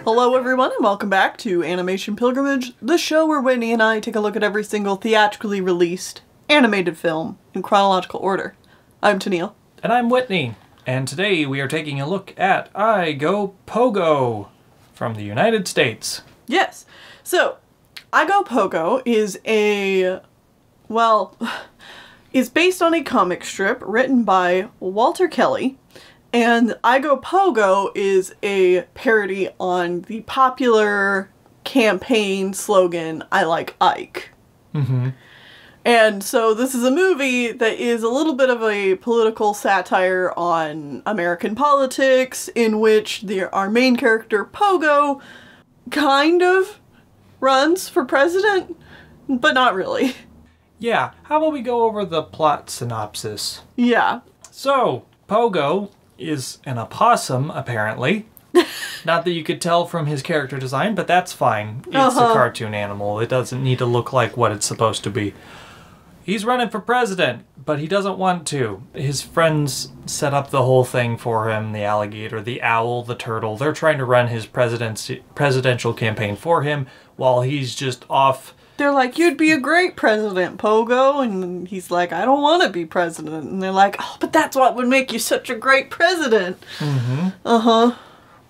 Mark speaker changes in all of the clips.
Speaker 1: Hello everyone and welcome back to Animation Pilgrimage, the show where Whitney and I take a look at every single theatrically released animated film in chronological order. I'm Tennille.
Speaker 2: And I'm Whitney. And today we are taking a look at I Go Pogo from the United States.
Speaker 1: Yes. So, I Go Pogo is is based on a comic strip written by Walter Kelly. And I Go Pogo is a parody on the popular campaign slogan, I Like Ike.
Speaker 2: Mm-hmm.
Speaker 1: And so this is a movie that is a little bit of a political satire on American politics, in which our main character, Pogo, kind of runs for president, but not really.
Speaker 2: Yeah, how about we go over the plot synopsis?
Speaker 1: Yeah.
Speaker 2: So, Pogo is an opossum, apparently. Not that you could tell from his character design, but that's fine. It's a cartoon animal. It doesn't need to look like what it's supposed to be. He's running for president, but he doesn't want to. His friends set up the whole thing for him. The alligator, the owl, the turtle. They're trying to run his presidential campaign for him while he's just off.
Speaker 1: They're like, you'd be a great president, Pogo. And he's like, I don't want to be president. And they're like, oh, but that's what would make you such a great president.
Speaker 2: Mm-hmm.
Speaker 1: Uh-huh.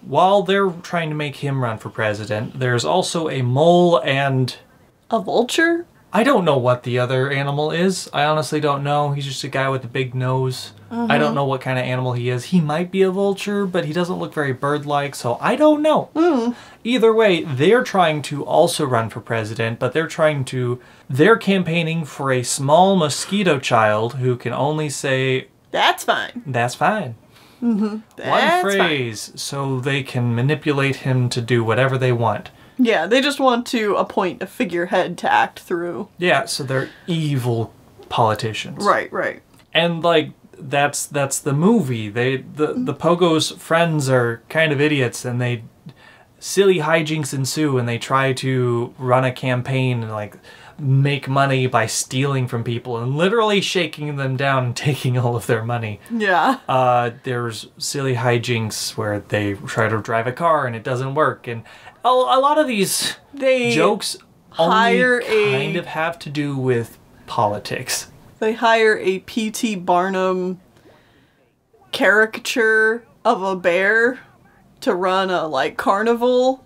Speaker 2: While they're trying to make him run for president, there's also a mole and...
Speaker 1: a vulture?
Speaker 2: I don't know what the other animal is. I honestly don't know. He's just a guy with a big nose. I don't know what kind of animal he is. He might be a vulture, but he doesn't look very bird-like, so I don't know. Either way, they're trying to also run for president, but they're campaigning for a small mosquito child who can only say...
Speaker 1: that's fine.
Speaker 2: That's fine.
Speaker 1: One
Speaker 2: phrase, so they can manipulate him to do whatever they want.
Speaker 1: Yeah, they just want to appoint a figurehead to act through.
Speaker 2: Yeah, so they're evil politicians.
Speaker 1: Right.
Speaker 2: And like that's the movie. The Pogo's friends are kind of idiots, and silly hijinks ensue, and they try to run a campaign and like make money by stealing from people and literally shaking them down and taking all of their money.
Speaker 1: Yeah.
Speaker 2: There's silly hijinks where they try to drive a car and it doesn't work, and a lot of these jokes only kind of have to do with politics.
Speaker 1: They hire a P.T. Barnum caricature of a bear to run a carnival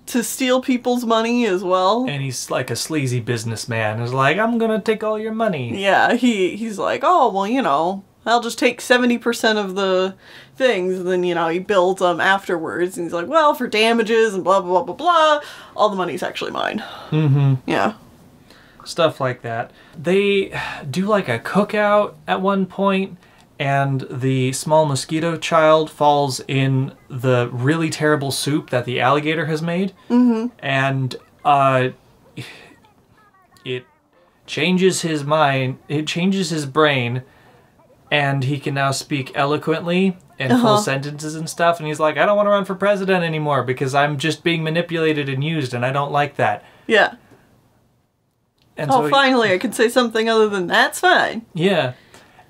Speaker 1: to steal people's money as well.
Speaker 2: And he's like a sleazy businessman. He's like, I'm gonna take all your money.
Speaker 1: Yeah, he's like, oh, well, I'll just take 70% of the things, and then, he builds them afterwards, and he's like, well, for damages and blah, blah, blah, blah, blah, all the money's actually mine. Mm-hmm. Yeah.
Speaker 2: Stuff like that. They do like a cookout at one point, and the small mosquito child falls in the really terrible soup that the alligator has made. Mm-hmm. And it changes his mind, it changes his brain, and he can now speak eloquently in full sentences and stuff. And he's like, I don't want to run for president anymore because I'm just being manipulated and used, and I don't like that.
Speaker 1: Yeah.
Speaker 2: And
Speaker 1: so finally, I can say something other than that's fine.
Speaker 2: Yeah.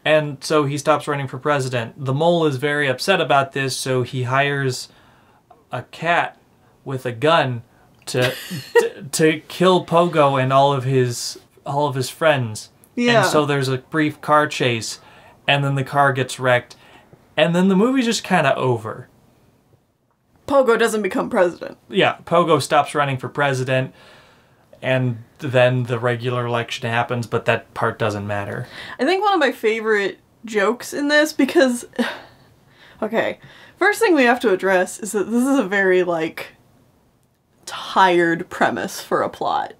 Speaker 2: And so he stops running for president. The mole is very upset about this, so he hires a cat with a gun to kill Pogo and all of his friends. Yeah. And so there's a brief car chase, and then the car gets wrecked, and then the movie's just kind of over.
Speaker 1: Pogo doesn't become president.
Speaker 2: Yeah, Pogo stops running for president, and then the regular election happens, but that part doesn't matter. I
Speaker 1: think one of my favorite jokes in this, because... okay, first thing we have to address is that this is a very, tired premise for a plot.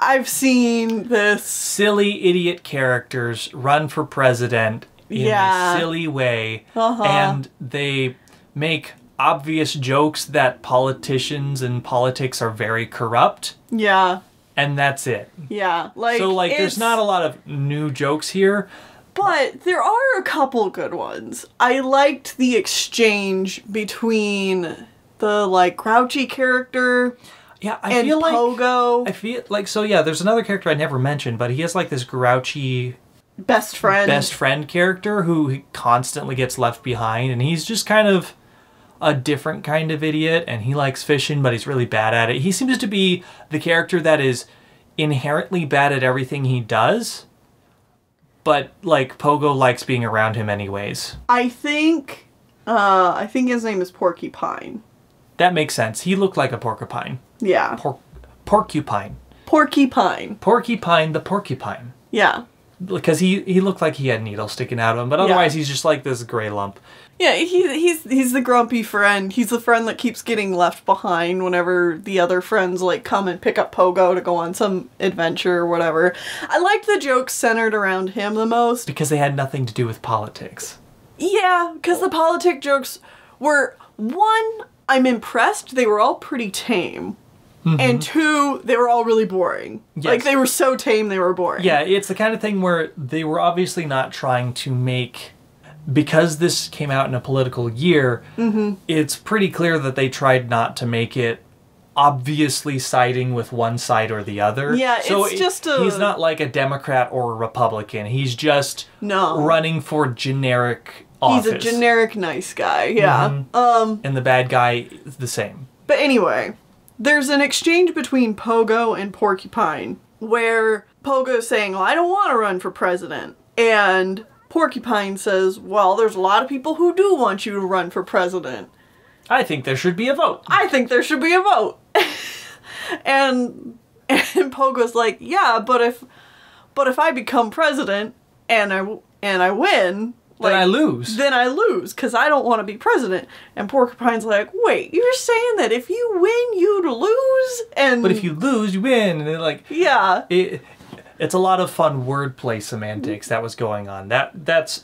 Speaker 1: I've seen this...
Speaker 2: silly idiot characters run for president in a silly way, and they make obvious jokes that politicians and politics are very corrupt.
Speaker 1: Yeah.
Speaker 2: And that's it.
Speaker 1: Yeah.
Speaker 2: There's not a lot of new jokes here.
Speaker 1: But there are a couple good ones. I liked the exchange between the, grouchy character and Pogo.
Speaker 2: I feel like, there's another character I never mentioned, but he has, this grouchy
Speaker 1: best friend
Speaker 2: character who constantly gets left behind, and he's just kind of a different kind of idiot, and he likes fishing, but he's really bad at it. He seems to be the character that is inherently bad at everything he does, but like Pogo likes being around him anyways.
Speaker 1: I think his name is Porcupine.
Speaker 2: That makes sense. He looked like a porcupine.
Speaker 1: Yeah.
Speaker 2: Porcupine.
Speaker 1: Porcupine.
Speaker 2: Porcupine the porcupine.
Speaker 1: Yeah.
Speaker 2: Because he looked like he had needles sticking out of him, but otherwise he's just like this gray lump.
Speaker 1: Yeah, he's the grumpy friend. He's the friend that keeps getting left behind whenever the other friends like come and pick up Pogo to go on some adventure or whatever. I liked the jokes centered around him the most.
Speaker 2: Because they had nothing to do with politics.
Speaker 1: Yeah, because the politic jokes were, one, I'm impressed, they were all pretty tame. Mm-hmm. And two, they were all really boring. Yes. Like, they were so tame, they were boring.
Speaker 2: Yeah, it's the kind of thing where they were obviously not trying to make... Because this came out in a political year, mm-hmm. It's pretty clear that they tried not to make it obviously siding with one side or the other.
Speaker 1: Yeah, so it's just a...
Speaker 2: He's not like a Democrat or a Republican. He's just running for generic office.
Speaker 1: He's a generic nice guy, yeah.
Speaker 2: Mm-hmm. And the bad guy is the same.
Speaker 1: But anyway... There's an exchange between Pogo and Porcupine where Pogo's saying, well, I don't want to run for president. And Porcupine says, well, there's a lot of people who do want you to run for president.
Speaker 2: I think there should be a vote.
Speaker 1: I think there should be a vote. and Pogo's like, yeah, but if I become president and I win...
Speaker 2: Then I lose.
Speaker 1: Then I lose, because I don't want to be president. And Porcupine's like, wait, you're saying that if you win, you'd lose?
Speaker 2: But if you lose, you win. And they're like...
Speaker 1: Yeah.
Speaker 2: It's a lot of fun wordplay semantics that was going on. That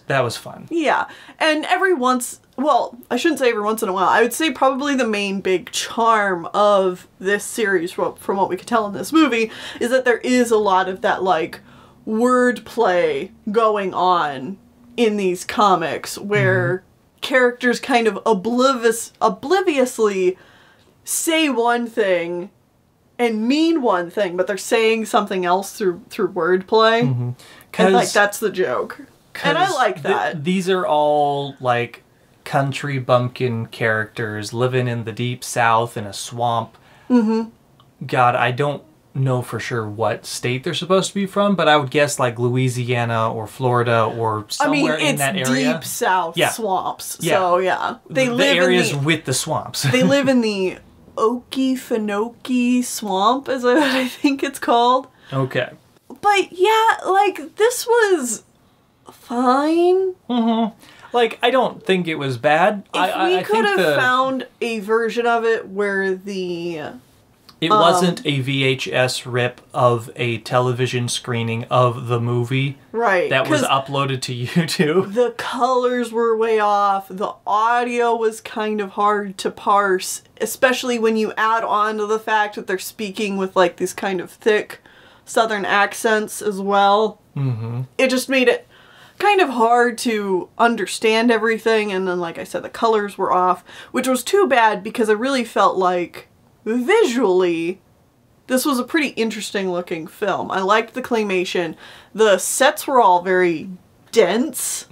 Speaker 2: was fun.
Speaker 1: Yeah. And I shouldn't say every once in a while. I would say probably the main big charm of this series, from what we could tell in this movie, is that there is a lot of that, like, wordplay going on in these comics where characters kind of obliviously say one thing and mean one thing, but they're saying something else through wordplay. Mm-hmm. And like that's the joke. And I like that.
Speaker 2: These are all like country bumpkin characters living in the deep south in a swamp. Mm-hmm. God, I don't know for sure what state they're supposed to be from, but I would guess like Louisiana or Florida or somewhere in that area.
Speaker 1: It's deep south swamps.
Speaker 2: Yeah.
Speaker 1: So yeah,
Speaker 2: they live in areas with the swamps.
Speaker 1: They live in the Okefenokee Swamp, is what I think it's called.
Speaker 2: Okay.
Speaker 1: But yeah, like this was fine.
Speaker 2: Mm-hmm. Like, I don't think it was bad.
Speaker 1: If we could have found a version of it where
Speaker 2: it wasn't a VHS rip of a television screening of the movie.
Speaker 1: Right.
Speaker 2: That was uploaded to YouTube.
Speaker 1: The colors were way off. The audio was kind of hard to parse, especially when you add on to the fact that they're speaking with like these kind of thick southern accents as well. Mm-hmm. It just made it kind of hard to understand everything. And then, like I said, the colors were off, which was too bad because I really felt like visually, this was a pretty interesting looking film. I liked the claymation. The sets were all very dense,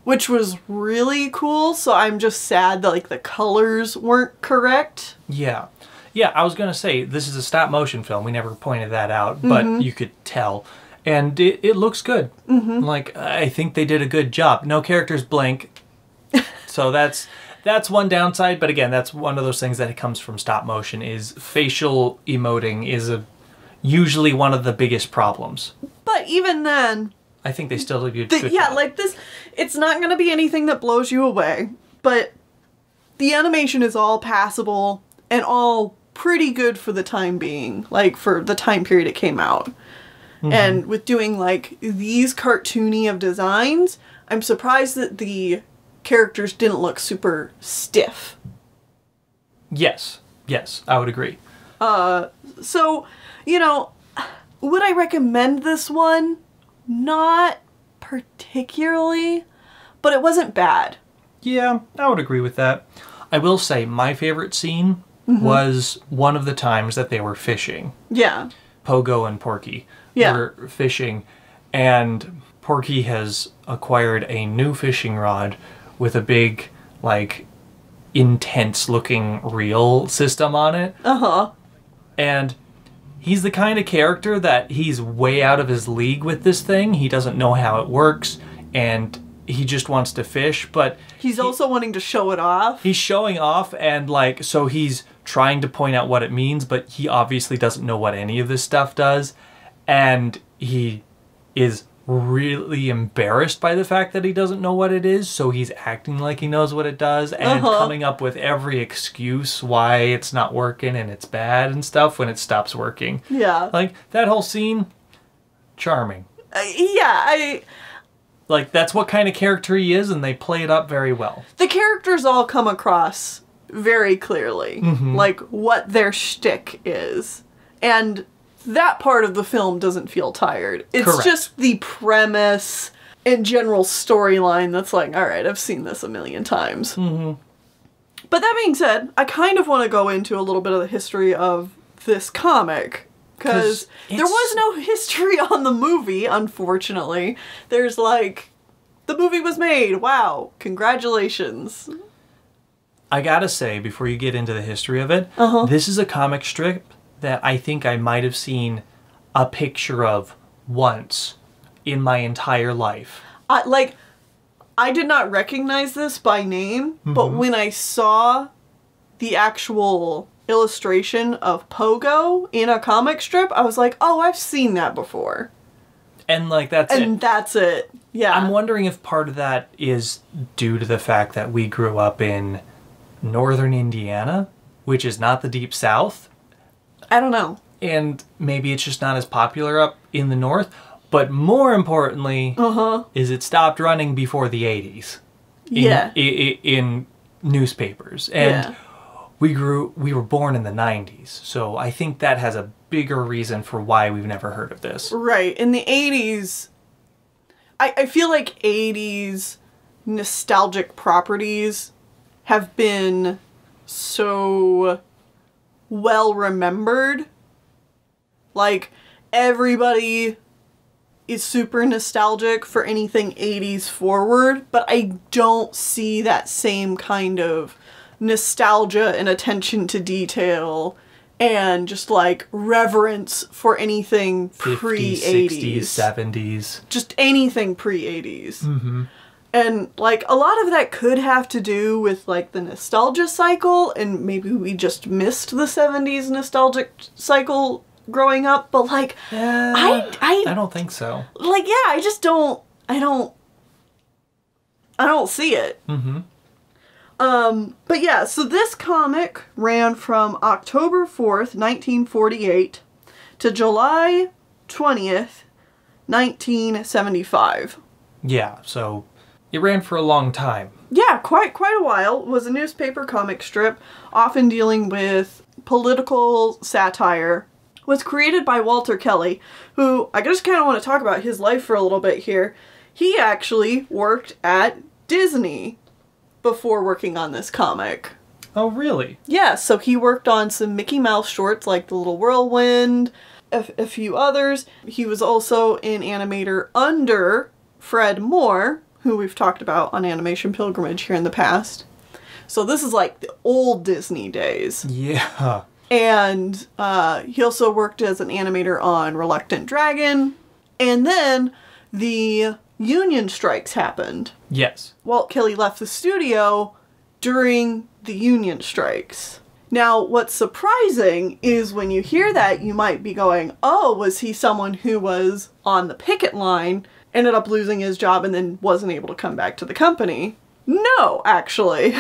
Speaker 1: which was really cool. So I'm just sad that like the colors weren't correct.
Speaker 2: Yeah. Yeah, I was going to say, this is a stop motion film. We never pointed that out, but you could tell. And it looks good. Like, I think they did a good job. No characters blink. So that's one downside, but again, that's one of those things that comes from stop motion, is facial emoting is usually one of the biggest problems.
Speaker 1: But even then...
Speaker 2: I think they still do a good
Speaker 1: yeah,
Speaker 2: job.
Speaker 1: like this, it's not going to be anything that blows you away, but the animation is all passable and all pretty good for the time being, like for the time period it came out. And with doing like these cartoony of designs, I'm surprised that the characters didn't look super stiff.
Speaker 2: Yes, I would agree.
Speaker 1: So, you know, would I recommend this one? Not particularly, but it wasn't bad.
Speaker 2: Yeah, I would agree with that. I will say my favorite scene was one of the times that they were fishing.
Speaker 1: Yeah.
Speaker 2: Pogo and Porky were fishing, and Porky has acquired a new fishing rod with a big, like, intense looking reel system on it.
Speaker 1: Uh-huh.
Speaker 2: And he's the kind of character that he's way out of his league with this thing. He doesn't know how it works, and he just wants to fish, but
Speaker 1: he's also wanting to show it off.
Speaker 2: He's showing off, and like, so he's trying to point out what it means, but he obviously doesn't know what any of this stuff does, and he is really embarrassed by the fact that he doesn't know what it is, so he's acting like he knows what it does and coming up with every excuse why it's not working and it's bad and stuff when it stops working.
Speaker 1: Yeah.
Speaker 2: Like, that whole scene, charming. Like, that's what kind of character he is, and they play it up very well.
Speaker 1: The characters all come across very clearly, like, what their shtick is. And that part of the film doesn't feel tired. It's
Speaker 2: Correct.
Speaker 1: just the premise and general storyline that's like, all right, I've seen this a million times. But that being said, I kind of want to go into a little bit of the history of this comic. Because there was no history on the movie, unfortunately. There's like, the movie was made. Wow. Congratulations.
Speaker 2: I gotta say, before you get into the history of it, this is a comic strip that I think I might have seen a picture of once in my entire life.
Speaker 1: I did not recognize this by name, but when I saw the actual illustration of Pogo in a comic strip, I was like, oh, I've seen that before.
Speaker 2: And like, that's it.
Speaker 1: And that's it. Yeah.
Speaker 2: I'm wondering if part of that is due to the fact that we grew up in northern Indiana, which is not the deep south.
Speaker 1: I don't know.
Speaker 2: And maybe it's just not as popular up in the north. But more importantly, is it stopped running before the 80s. In newspapers. And we were born in the 90s. So I think that has a bigger reason for why we've never heard of this.
Speaker 1: Right. In the 80s, I feel like 80s nostalgic properties have been so well remembered. Like, everybody is super nostalgic for anything 80s forward, but I don't see that same kind of nostalgia and attention to detail and just like reverence for anything
Speaker 2: 50s,
Speaker 1: pre-80s.
Speaker 2: 60s, 70s.
Speaker 1: Just anything pre-80s. And like a lot of that could have to do with like the nostalgia cycle, and maybe we just missed the 70s nostalgic cycle growing up, but like
Speaker 2: I don't think so.
Speaker 1: Like, yeah, I just don't see it. But yeah, so this comic ran from October 4th, 1948 to July 20th, 1975.
Speaker 2: Yeah, so it ran for a long time.
Speaker 1: Yeah, quite a while. It was a newspaper comic strip, often dealing with political satire. Was created by Walter Kelly, who I just kind of want to talk about his life for a little bit here. He actually worked at Disney before working on this comic.
Speaker 2: Oh, really?
Speaker 1: Yeah, so he worked on some Mickey Mouse shorts like The Little Whirlwind, a few others. He was also an animator under Fred Moore, who we've talked about on Animation Pilgrimage here in the past. So this is like the old Disney days.
Speaker 2: Yeah.
Speaker 1: And he also worked as an animator on Reluctant Dragon. And then the union strikes happened.
Speaker 2: Yes.
Speaker 1: Walt Kelly left the studio during the union strikes. Now, what's surprising is when you hear that, you might be going, oh, was he someone who was on the picket line, ended up losing his job, and then wasn't able to come back to the company? No, actually.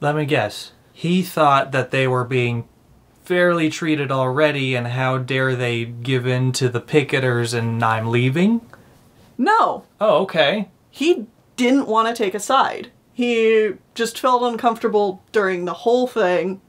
Speaker 2: Let me guess. He thought that they were being fairly treated already, and how dare they give in to the picketers and I'm leaving?
Speaker 1: No.
Speaker 2: Oh, okay.
Speaker 1: He didn't want to take a side. He just felt uncomfortable during the whole thing.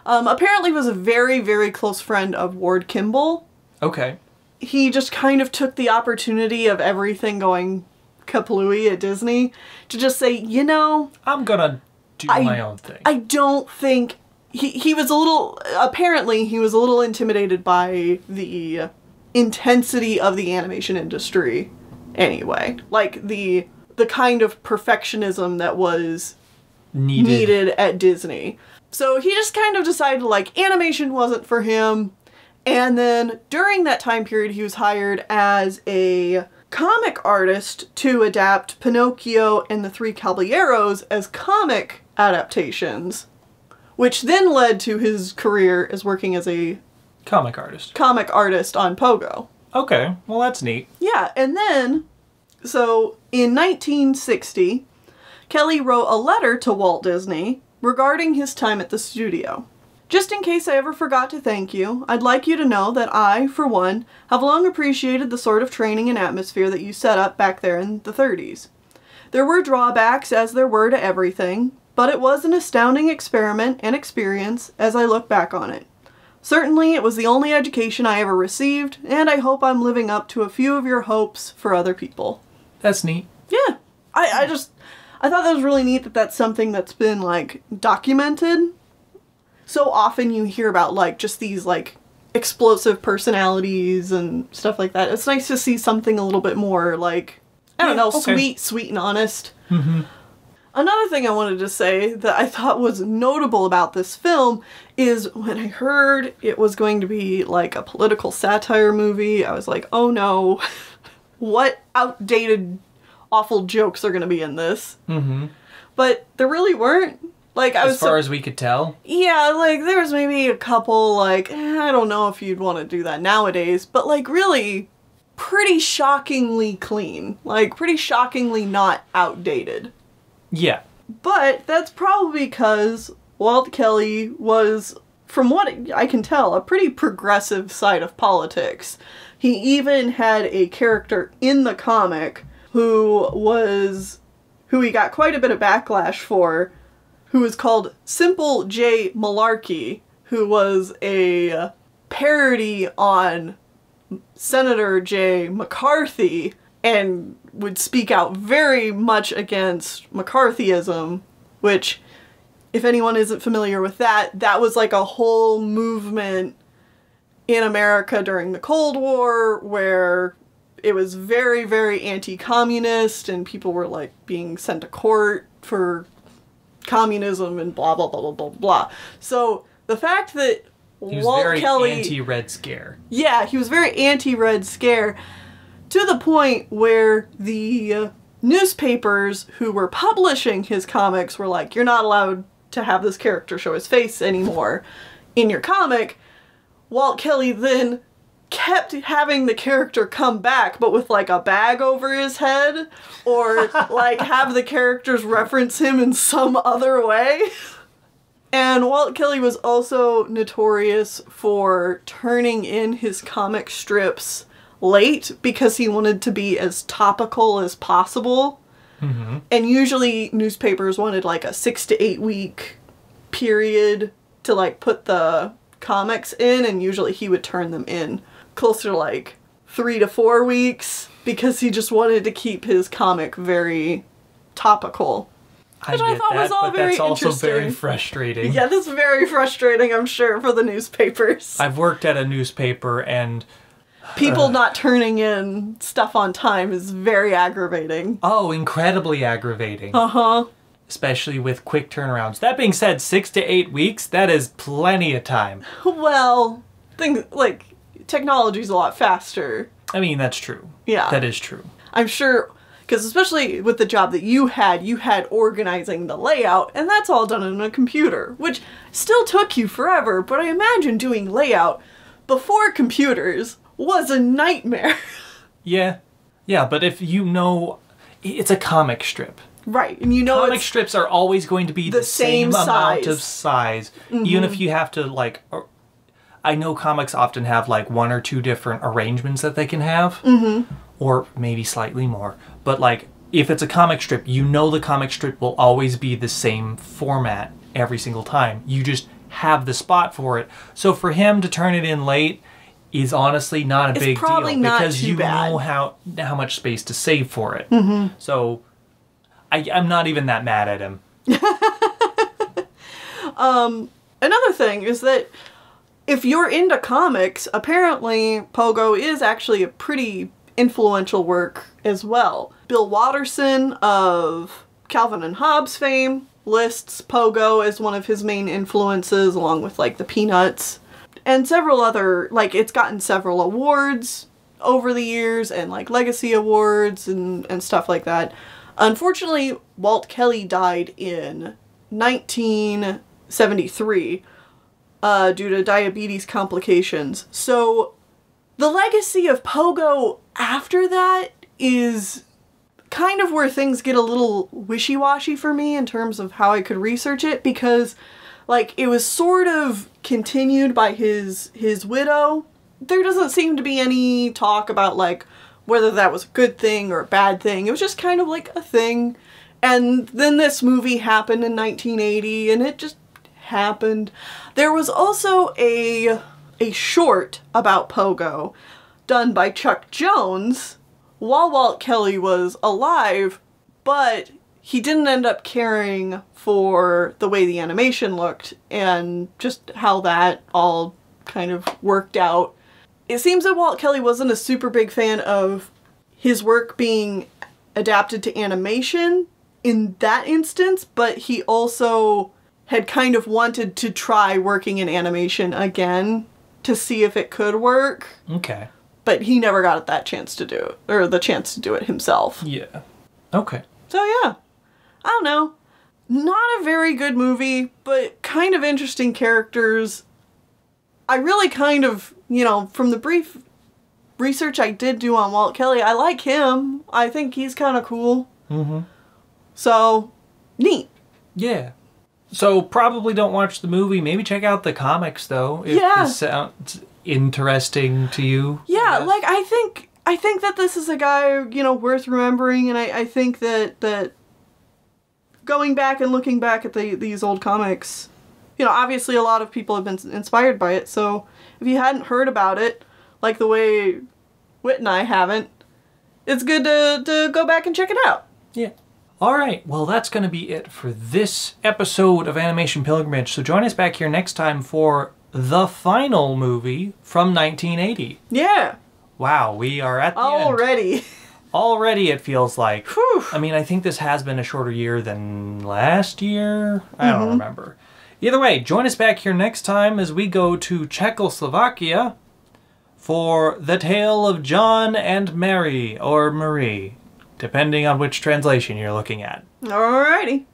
Speaker 1: Apparently was a very, very close friend of Ward Kimball.
Speaker 2: Okay.
Speaker 1: He just kind of took the opportunity of everything going kaplooey at Disney to just say, you know,
Speaker 2: I'm gonna do my own thing.
Speaker 1: I don't think... He was a little... Apparently, he was a little intimidated by the intensity of the animation industry anyway. Like, the kind of perfectionism that was needed at Disney. So he just kind of decided, like, animation wasn't for him. And then during that time period, he was hired as a comic artist to adapt Pinocchio and the Three Caballeros as comic adaptations, which then led to his career as working as a
Speaker 2: comic artist
Speaker 1: on Pogo.
Speaker 2: Okay, well that's neat.
Speaker 1: Yeah, and then, so in 1960, Kelly wrote a letter to Walt Disney regarding his time at the studio. Just in case I ever forgot to thank you, I'd like you to know that I, for one, have long appreciated the sort of training and atmosphere that you set up back there in the 30s. There were drawbacks, as there were to everything, but it was an astounding experiment and experience as I look back on it. Certainly, it was the only education I ever received, and I hope I'm living up to a few of your hopes for other people.
Speaker 2: That's neat.
Speaker 1: Yeah. I thought that was really neat that that's something that's been, like, documented. So often you hear about, like, just these, like, explosive personalities and stuff like that. It's nice to see something a little bit more, like, I don't know, okay. sweet and honest.
Speaker 2: Mm-hmm.
Speaker 1: Another thing I wanted to say that I thought was notable about this film is when I heard it was going to be, like, a political satire movie, I was like, oh no, what outdated, awful jokes are going to be in this?
Speaker 2: Mm-hmm.
Speaker 1: But there really weren't. Like,
Speaker 2: as far as we could tell?
Speaker 1: Yeah, like, there was maybe a couple, like, I don't know if you'd want to do that nowadays, but, like, really pretty shockingly clean. Like, pretty shockingly not outdated.
Speaker 2: Yeah.
Speaker 1: But that's probably because Walt Kelly was, from what I can tell, a pretty progressive side of politics. He even had a character in the comic who he got quite a bit of backlash for, who was called Simple J. Malarkey, who was a parody on Senator J. McCarthy and would speak out very much against McCarthyism, which, if anyone isn't familiar with that, that was like a whole movement in America during the Cold War where it was very, very anti-communist and people were like being sent to court for communism and blah, blah, blah, blah, blah, blah. So the fact that Walt Kelly...
Speaker 2: He was very anti-Red Scare.
Speaker 1: Yeah, he was very anti-Red Scare to the point where the newspapers who were publishing his comics were like, you're not allowed to have this character show his face anymore in your comic. Walt Kelly then kept having the character come back, but with like a bag over his head, or like have the characters reference him in some other way. And Walt Kelly was also notorious for turning in his comic strips late because he wanted to be as topical as possible.
Speaker 2: Mm-hmm. And
Speaker 1: usually newspapers wanted like a 6 to 8 week period to like put the comics in, and usually he would turn them in closer to like 3 to 4 weeks because he just wanted to keep his comic very topical.
Speaker 2: I get that, but that's also very frustrating.
Speaker 1: Yeah, that's very frustrating, I'm sure, for the newspapers.
Speaker 2: I've worked at a newspaper and...
Speaker 1: people not turning in stuff on time is very aggravating.
Speaker 2: Oh, incredibly aggravating.
Speaker 1: Uh-huh.
Speaker 2: Especially with quick turnarounds. That being said, 6 to 8 weeks, that is plenty of time.
Speaker 1: Well, things like technology's a lot faster.
Speaker 2: I mean, that's true.
Speaker 1: Yeah.
Speaker 2: That is true.
Speaker 1: I'm sure, because especially with the job that you had organizing the layout, and that's all done on a computer, which still took you forever, but I imagine doing layout before computers was a nightmare.
Speaker 2: Yeah. Yeah, but if you know, it's a comic strip.
Speaker 1: Right, and you know
Speaker 2: comic strips are always going to be the same amount of size. Mm-hmm. Even if you have to, like... I know comics often have, like, 1 or 2 different arrangements that they can have.
Speaker 1: Mm-hmm.
Speaker 2: Or maybe slightly more. But, like, if it's a comic strip, you know the comic strip will always be the same format every single time. You just have the spot for it. So for him to turn it in late is honestly not a big deal. Because you know how much space to save for it.
Speaker 1: Mm-hmm.
Speaker 2: So... I'm not even that mad at him.
Speaker 1: Another thing is that if you're into comics, apparently Pogo is actually a pretty influential work as well. Bill Watterson of Calvin and Hobbes fame lists Pogo as one of his main influences, along with like the Peanuts and several other, like, it's gotten several awards over the years and like legacy awards and stuff like that. Unfortunately, Walt Kelly died in 1973 due to diabetes complications. So the legacy of Pogo after that is kind of where things get a little wishy-washy for me in terms of how I could research it, because like it was sort of continued by his widow. There doesn't seem to be any talk about like whether that was a good thing or a bad thing. It was just kind of like a thing. And then this movie happened in 1980 and it just happened. There was also a short about Pogo done by Chuck Jones while Walt Kelly was alive, but he didn't end up caring for the way the animation looked and just how that all kind of worked out. It seems that Walt Kelly wasn't a super big fan of his work being adapted to animation in that instance, but he also had kind of wanted to try working in animation again to see if it could work.
Speaker 2: Okay.
Speaker 1: But he never got that chance to do it, or the chance to do it himself.
Speaker 2: Yeah. Okay.
Speaker 1: So yeah, I don't know. Not a very good movie, but kind of interesting characters. I really kind of, you know, from the brief research I did do on Walt Kelly, I like him. I think he's kind of cool. Mm-hmm. So, neat.
Speaker 2: Yeah. So probably don't watch the movie. Maybe check out the comics though. If this sounds interesting to you.
Speaker 1: Yeah, like I think that this is a guy, you know, worth remembering, and I think that going back and looking back at these old comics, you know, obviously a lot of people have been inspired by it, so if you hadn't heard about it, like the way Whit and I haven't, it's good to go back and check it out.
Speaker 2: Yeah. Alright, well that's going to be it for this episode of Animation Pilgrimage, so join us back here next time for the final movie from 1980.
Speaker 1: Yeah.
Speaker 2: Wow, we are at the
Speaker 1: Already.
Speaker 2: end. Already it feels like.
Speaker 1: Whew.
Speaker 2: I mean, I think this has been a shorter year than last year. I don't remember. Either way, join us back here next time as we go to Czechoslovakia for The Tale of John and Mary, or Marie, depending on which translation you're looking at.
Speaker 1: Alrighty.